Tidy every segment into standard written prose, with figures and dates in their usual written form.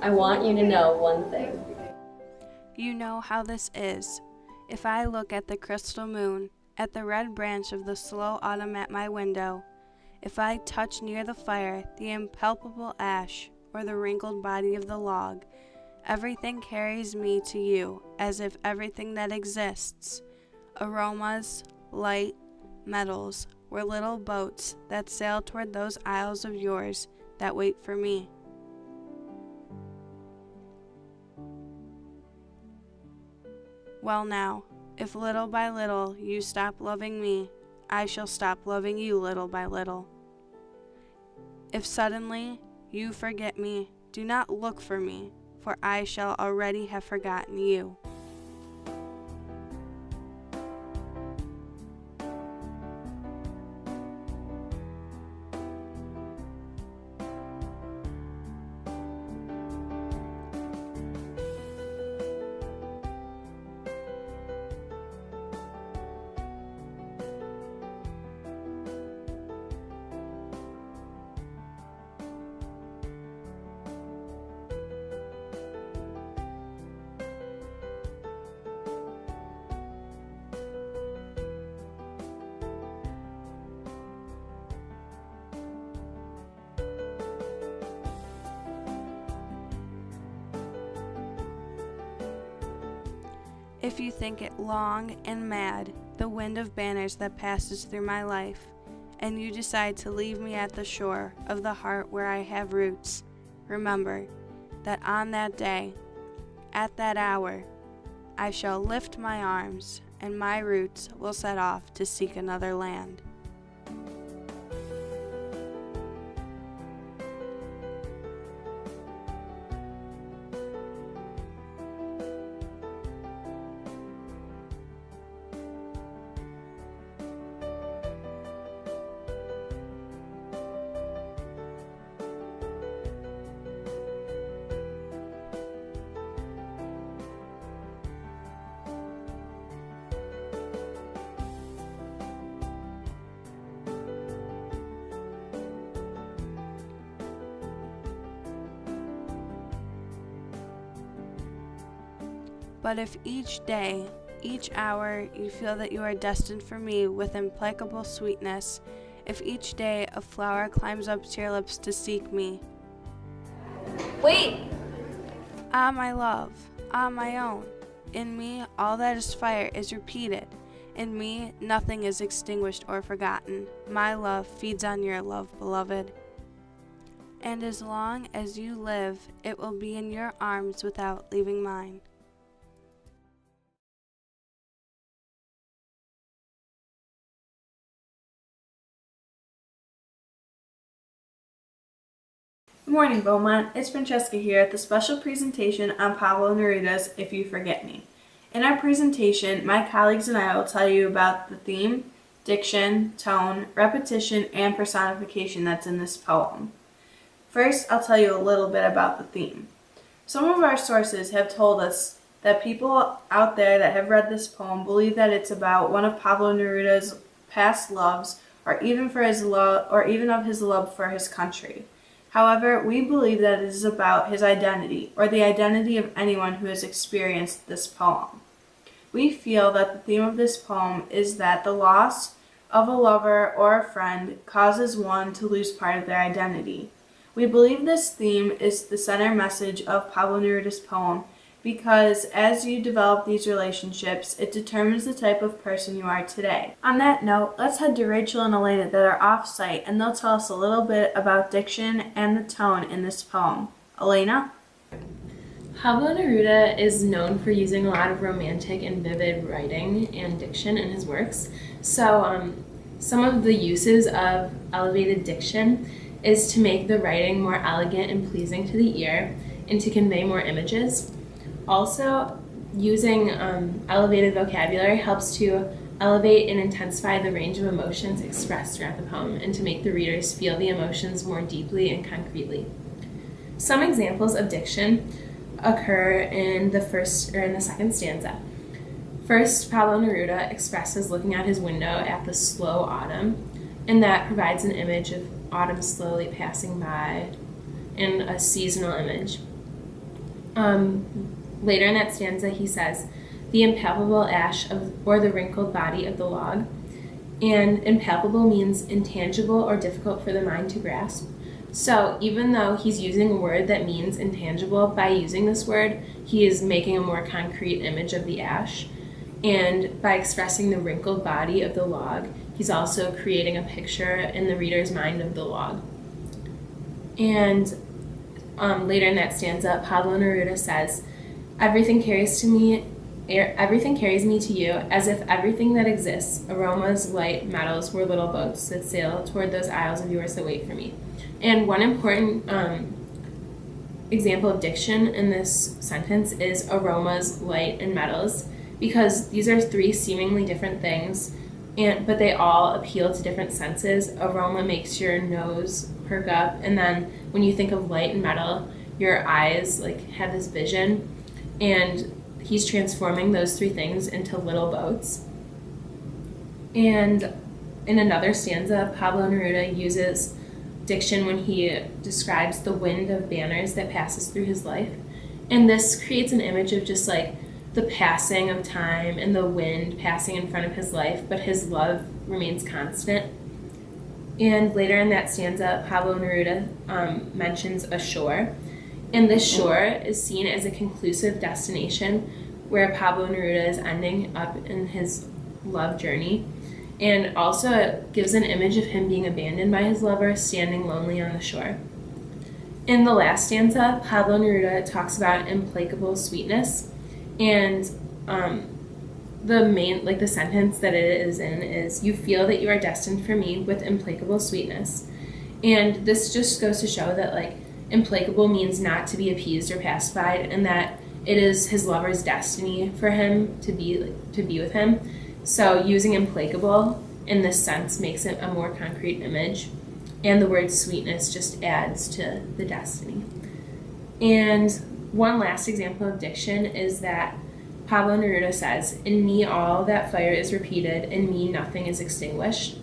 I want you to know one thing. You know how this is. If I look at the crystal moon, at the red branch of the slow autumn at my window, if I touch near the fire the impalpable ash or the wrinkled body of the log, everything carries me to you as if everything that exists, aromas, light, metals, were little boats that sail toward those isles of yours that wait for me. Well now, if little by little you stop loving me, I shall stop loving you little by little. If suddenly you forget me, do not look for me, for I shall already have forgotten you. If you think it long and mad, the wind of banners that passes through my life, and you decide to leave me at the shore of the heart where I have roots, remember that on that day, at that hour, I shall lift my arms, and my roots will set off to seek another land. But if each day, each hour, you feel that you are destined for me with implacable sweetness, if each day a flower climbs up to your lips to seek me, Wait! ah, my love, ah, my own, in me all that is fire is repeated. In me nothing is extinguished or forgotten. My love feeds on your love, beloved. And as long as you live, it will be in your arms without leaving mine. Good morning, Beaumont. It's Francesca here at the special presentation on Pablo Neruda's If You Forget Me. In our presentation, my colleagues and I will tell you about the theme, diction, tone, repetition, and personification that's in this poem. First, I'll tell you a little bit about the theme. Some of our sources have told us that people out there that have read this poem believe that it's about one of Pablo Neruda's past loves, or even of his love for his country. However, we believe that it is about his identity, or the identity of anyone who has experienced this poem. We feel that the theme of this poem is that the loss of a lover or a friend causes one to lose part of their identity. We believe this theme is the center message of Pablo Neruda's poem because as you develop these relationships, it determines the type of person you are today. On that note, let's head to Rachel and Elena that are off-site, and they'll tell us a little bit about diction and the tone in this poem. Elena? Pablo Neruda is known for using a lot of romantic and vivid writing and diction in his works. So some of the uses of elevated diction is to make the writing more elegant and pleasing to the ear and to convey more images. Also, using elevated vocabulary helps to elevate and intensify the range of emotions expressed throughout the poem and to make the readers feel the emotions more deeply and concretely. Some examples of diction occur in the second stanza. First, Pablo Neruda expresses looking out his window at the slow autumn, and that provides an image of autumn slowly passing by in a seasonal image. Later in that stanza, he says, the impalpable ash or the wrinkled body of the log. And impalpable means intangible or difficult for the mind to grasp. So even though he's using a word that means intangible, by using this word, he is making a more concrete image of the ash. And by expressing the wrinkled body of the log, he's also creating a picture in the reader's mind of the log. And later in that stanza, Pablo Neruda says, everything carries me to you, as if everything that exists, aromas, light, metals, were little boats that sail toward those isles of yours that wait for me. And one important example of diction in this sentence is aromas, light, and metals, because these are three seemingly different things, but they all appeal to different senses. Aroma makes your nose perk up, and then when you think of light and metal, your eyes have this vision, and he's transforming those three things into little boats. And in another stanza, Pablo Neruda uses diction when he describes the wind of banners that passes through his life. And this creates an image of just the passing of time and the wind passing in front of his life, but his love remains constant. And later in that stanza, Pablo Neruda mentions a shore. And this shore is seen as a conclusive destination where Pablo Neruda is ending up in his love journey. And also it gives an image of him being abandoned by his lover, standing lonely on the shore. In the last stanza, Pablo Neruda talks about implacable sweetness. And the sentence that it is in is, you feel that you are destined for me with implacable sweetness. And this just goes to show that implacable means not to be appeased or pacified, and that it is his lover's destiny for him to be with him. So using implacable in this sense makes it a more concrete image, and the word sweetness just adds to the destiny. And one last example of diction is that Pablo Neruda says, in me all that fire is repeated, in me nothing is extinguished.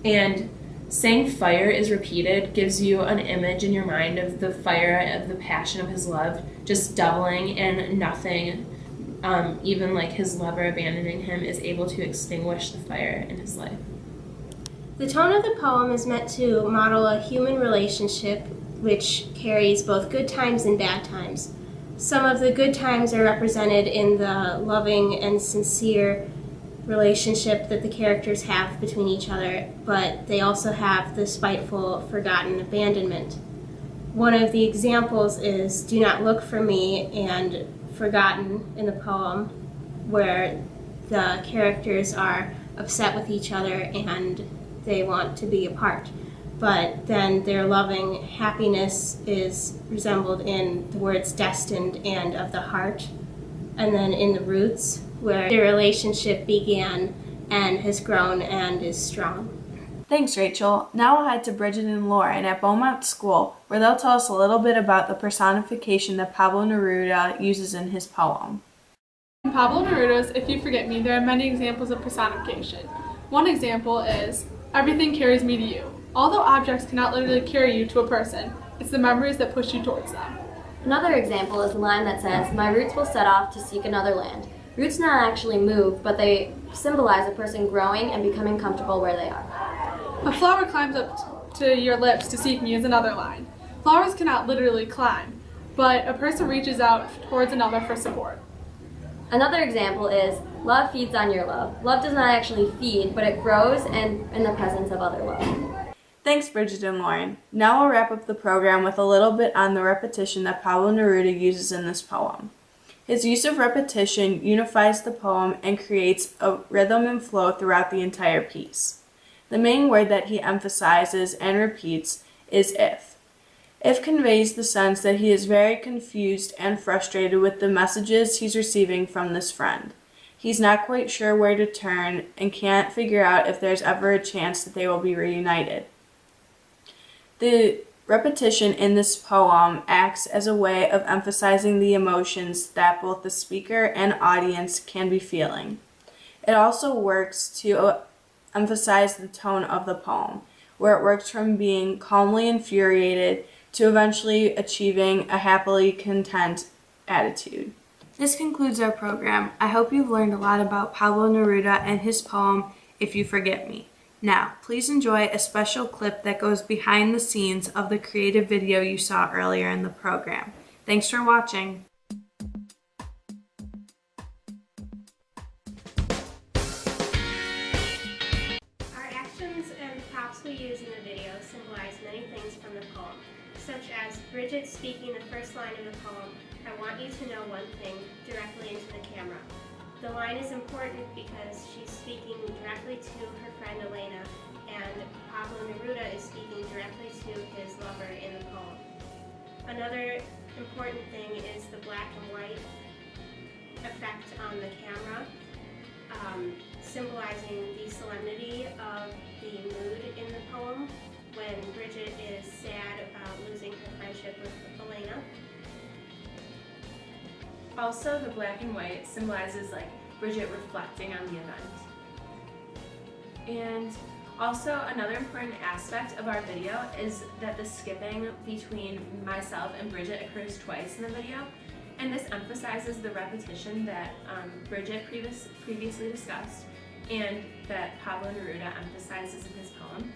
And saying fire is repeated gives you an image in your mind of the fire of the passion of his love just doubling, and nothing, even his lover abandoning him, is able to extinguish the fire in his life. The tone of the poem is meant to model a human relationship which carries both good times and bad times. Some of the good times are represented in the loving and sincere relationship that the characters have between each other, but they also have the spiteful, forgotten abandonment. One of the examples is Do Not Look for Me and Forgotten in the poem, where the characters are upset with each other and they want to be apart. But then their loving happiness is resembled in the words destined and of the heart, and then in the roots, where their relationship began and has grown and is strong. Thanks, Rachel. Now we'll head to Bridget and Lauren at Beaumont School, where they'll tell us a little bit about the personification that Pablo Neruda uses in his poem. In Pablo Neruda's If You Forget Me, there are many examples of personification. One example is, everything carries me to you. Although objects cannot literally carry you to a person, it's the memories that push you towards them. Another example is the line that says, my roots will set off to seek another land. Roots not actually move, but they symbolize a person growing and becoming comfortable where they are. A flower climbs up to your lips to seek me is another line. Flowers cannot literally climb, but a person reaches out towards another for support. Another example is, love feeds on your love. Love does not actually feed, but it grows and in the presence of other love. Thanks, Bridget and Lauren. Now we'll wrap up the program with a little bit on the repetition that Pablo Neruda uses in this poem. His use of repetition unifies the poem and creates a rhythm and flow throughout the entire piece. The main word that he emphasizes and repeats is if. If conveys the sense that he is very confused and frustrated with the messages he's receiving from this friend. He's not quite sure where to turn and can't figure out if there's ever a chance that they will be reunited. The repetition in this poem acts as a way of emphasizing the emotions that both the speaker and audience can be feeling. It also works to emphasize the tone of the poem, where it works from being calmly infuriated to eventually achieving a happily content attitude. This concludes our program. I hope you've learned a lot about Pablo Neruda and his poem, If You Forget Me. Now, please enjoy a special clip that goes behind the scenes of the creative video you saw earlier in the program. Thanks for watching. Our actions and props we use in the video symbolize many things from the poem, such as Bridget speaking the first line of the poem, "I want you to know one thing," directly into the camera. The line is important because she's speaking directly to her friend Elena, and Pablo Neruda is speaking directly to his lover in the poem. Another important thing is the black and white effect on the camera, symbolizing the solemnity of the mood in the poem when Bridget is sad about losing her friendship with Elena. Also, the black and white symbolizes like Bridget reflecting on the event. And also, another important aspect of our video is that the skipping between myself and Bridget occurs twice in the video, and this emphasizes the repetition that Bridget previously discussed and that Pablo Neruda emphasizes in his poem.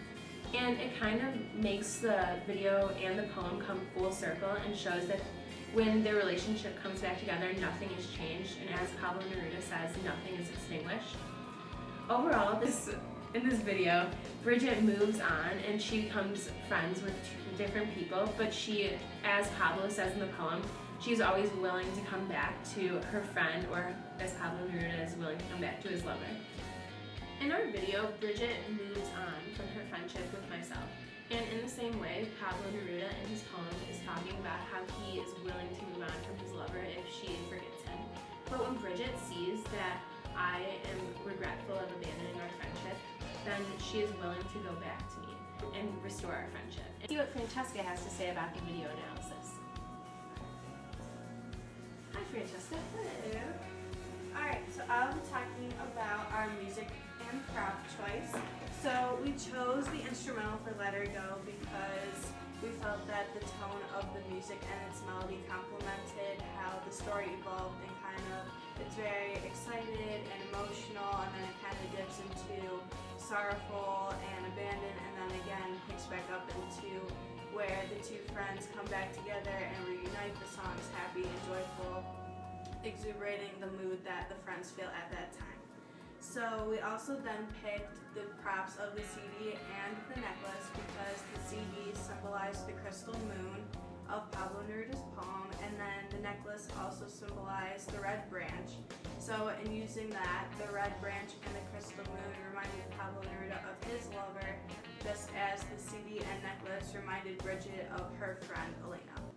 And it kind of makes the video and the poem come full circle and shows that when their relationship comes back together, nothing has changed, and as Pablo Neruda says, nothing is extinguished. Overall, in this video, Bridget moves on and she becomes friends with different people, but she, as Pablo says in the poem, she's always willing to come back to her friend, or as Pablo Neruda is willing to come back to his lover. In our video, Bridget moves on from her friendship with myself. And in the same way, Pablo Neruda in his poem is talking about how he is willing to move on from his lover if she forgets him. But when Bridget sees that I am regretful of abandoning our friendship, then she is willing to go back to me and restore our friendship. And see what Francesca has to say about the video analysis. Hi, Francesca. Hello. Alright, so I'll be talking about our music and prop choice. So we chose the instrumental for Let Her Go because we felt that the tone of the music and its melody complemented how the story evolved, and it's very excited and emotional, and then it kind of dips into sorrowful and abandoned, and then again picks back up into where the two friends come back together and reunite. The song's happy and joyful, exuberating the mood that the friends feel at that time. So we also then picked the props of the CD and the necklace because the CD symbolized the crystal moon of Pablo Neruda's poem, and then the necklace also symbolized the red branch. So in using that, the red branch and the crystal moon reminded Pablo Neruda of his lover, just as the CD and necklace reminded Bridget of her friend Elena.